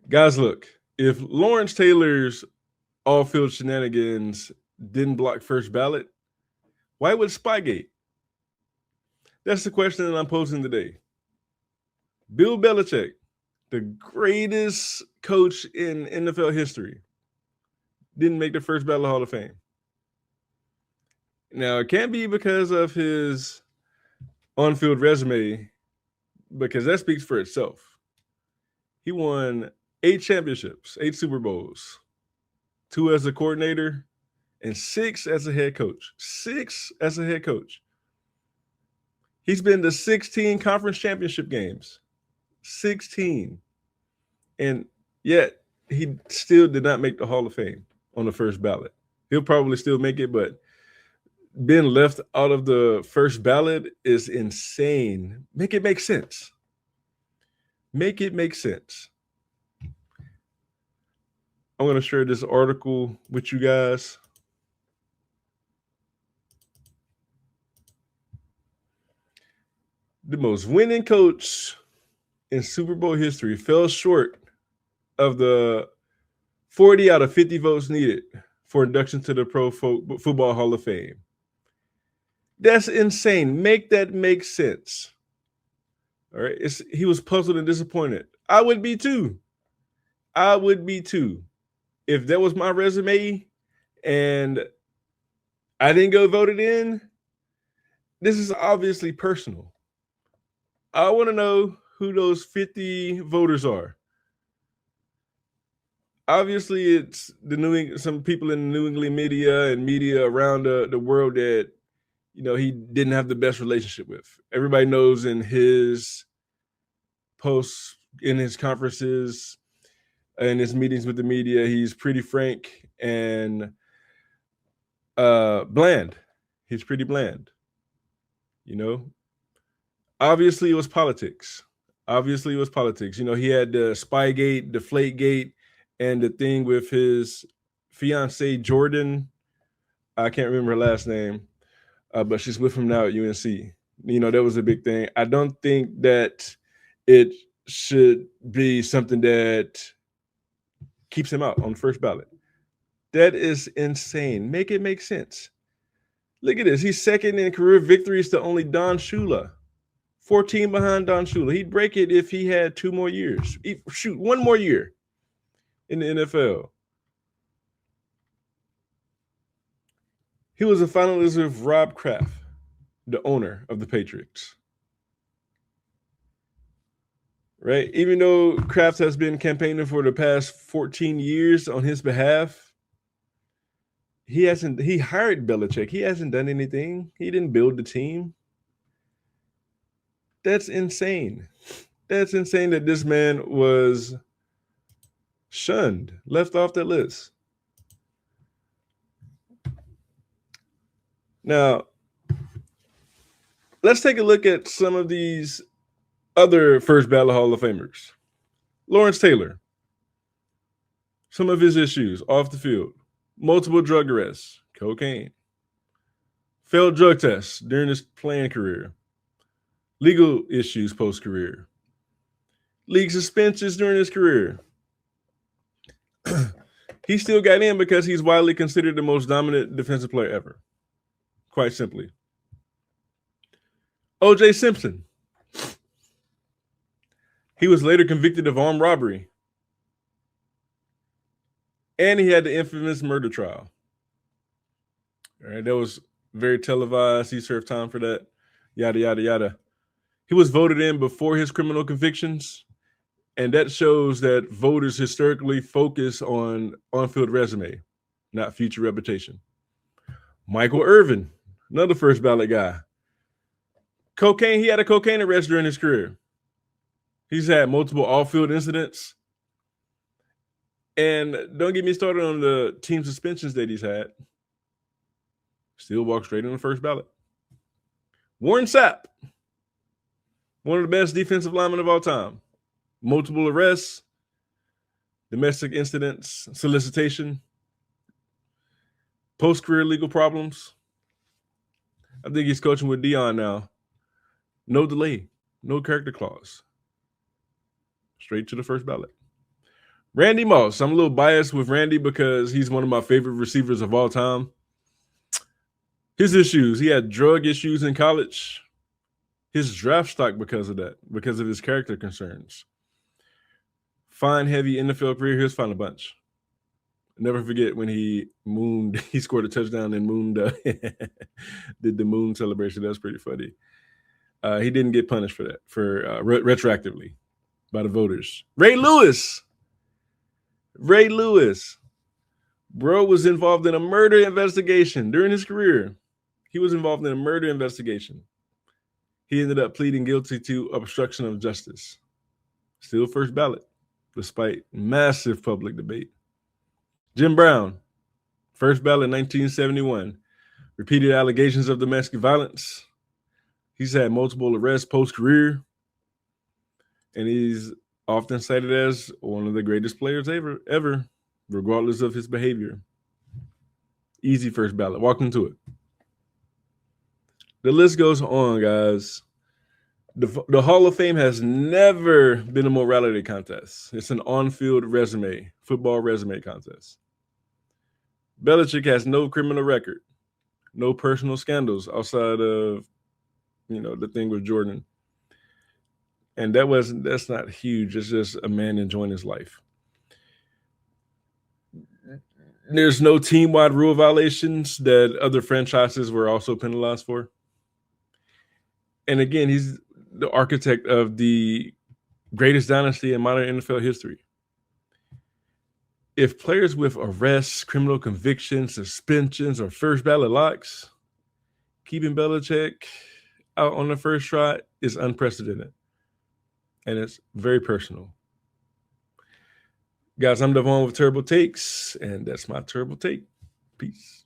Guys, look, if Lawrence Taylor's all-field shenanigans didn't block first ballot, why would Spygate? That's the question that I'm posing today. Bill Belichick, the greatest coach in NFL history, didn't make the first ballot Hall of Fame. Now, it can't be because of his on-field resume, because that speaks for itself. He won 8 championships, 8 Super Bowls, 2 as a coordinator, and 6 as a head coach. 6 as a head coach. He's been to 16 conference championship games. 16. And yet, he still did not make the Hall of Fame on the first ballot. He'll probably still make it, but being left out of the first ballot is insane. Make it make sense. Make it make sense. I'm going to share this article with you guys. The most winning coach in Super Bowl history fell short of the 40 out of 50 votes needed for induction to the Pro Football Hall of Fame. That's insane. Make that make sense. All right. He was puzzled and disappointed. I would be too. If that was my resume and I didn't go voted in, this is obviously personal. I want to know who those 50 voters are. Obviously, it's some people in the New England media and media around the world that he didn't have the best relationship with. Everybody knows in his posts, in his conferences, in his meetings with the media, he's pretty frank and bland. He's pretty bland. Obviously, it was politics. He had the Spygate, Deflategate, and the thing with his fiancee, Jordan. I can't remember her last name, but she's with him now at UNC. That was a big thing. I don't think that it should be something that keeps him out on the first ballot. That is insane. Make it make sense. Look at this. He's second in career victories to only Don Shula. 14 behind Don Shula. He'd break it if he had 2 more years. One more year in the NFL. He was a finalist with Rob Kraft, the owner of the Patriots. Right? Even though Kraft has been campaigning for the past 14 years on his behalf, he hired Belichick. He hasn't done anything. He didn't build the team. That's insane. That's insane that this man was shunned, left off the list. Now, let's take a look at some of these other first ballot Hall of Famers. Lawrence Taylor. Some of his issues off the field. Multiple drug arrests, cocaine. Failed drug tests during his playing career. Legal issues post-career. League suspensions during his career. He still got in because he's widely considered the most dominant defensive player ever. Quite simply. O.J. Simpson. He was later convicted of armed robbery. And he had the infamous murder trial. All right, that was very televised. He served time for that. Yada, yada, yada. He was voted in before his criminal convictions. And that shows that voters historically focus on on-field resume, not future reputation. Michael Irvin, another first ballot guy. Cocaine, he had a cocaine arrest during his career. He's had multiple off-field incidents. And don't get me started on the team suspensions that he's had. Still walks straight on the first ballot. Warren Sapp, one of the best defensive linemen of all time. Multiple arrests, domestic incidents, solicitation, post-career legal problems. I think he's coaching with Dion now. No delay, no character clause. Straight to the first ballot. Randy Moss. I'm a little biased with Randy because he's one of my favorite receivers of all time. His issues, he had drug issues in college. His draft stock because of that, because of his character concerns. Fine, heavy NFL career, he's found a bunch. Never forget when he scored a touchdown and did the moon celebration. That was pretty funny. He didn't get punished for that, retroactively by the voters. Ray Lewis. Bro was involved in a murder investigation during his career. He was involved in a murder investigation. He ended up pleading guilty to obstruction of justice. Still first ballot, despite massive public debate. Jim Brown, first ballot 1971. Repeated allegations of domestic violence. He's had multiple arrests post-career. And he's often cited as one of the greatest players ever, regardless of his behavior. Easy first ballot. Walk into it. The list goes on, guys. The Hall of Fame has never been a morality contest. It's an on-field resume, football resume contest. Belichick has no criminal record, no personal scandals outside of, the thing with Jordan. And that's not huge. It's just a man enjoying his life. There's no team-wide rule violations that other franchises were also penalized for. And again, he's the architect of the greatest dynasty in modern NFL history. If players with arrests, criminal convictions, suspensions, or first ballot locks, keeping Belichick out on the first try is unprecedented. And it's very personal. Guys, I'm Devon with Terrible Takes, and that's my Terrible Take. Peace.